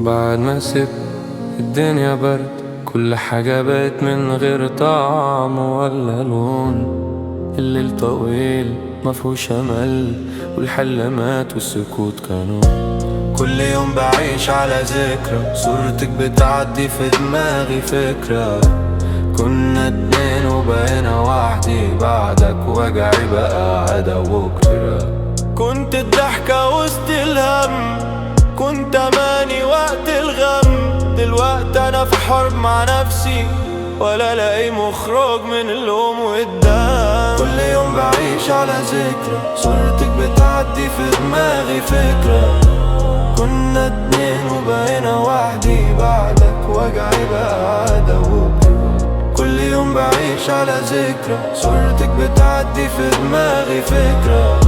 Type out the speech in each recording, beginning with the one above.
بعد ما سبت الدنيا برد، كل حاجة بقت من غير طعم ولا لون. الليل طويل مفهوش أمل، والحل مات والسكوت كانوا. كل يوم بعيش على ذكرى، صورتك بتعدي في دماغي فكرة. كنا اتنين وبقينا وحدي، بعدك وجعي بقى عدا وكترة. كنت الضحكة وسط الهم، كنت أماني وقت الغم. دلوقتي أنا في حرب مع نفسي، ولا لاقي مخرج من اللوم والدم. كل يوم بعيش على ذكرى، صورتك بتعدي في دماغي فكرة. كنا اتنين وبقينا وحدي، بعدك وجعي بقى عدا وكترة. كل يوم بعيش على ذكرى، صورتك بتعدي في دماغي فكرة.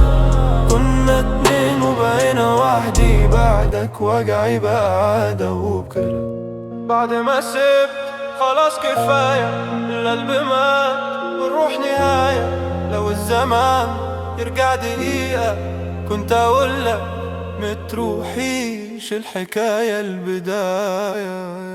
كنا اتنين وبقينا وحدي، بعدك وجعي بقى عادة وبكرة. بعد ما سبت خلاص كفاية، القلب مات والروح نهاية. لو الزمان يرجع دقيقة، كنت أقولك متروحيش، الحكاية البداية.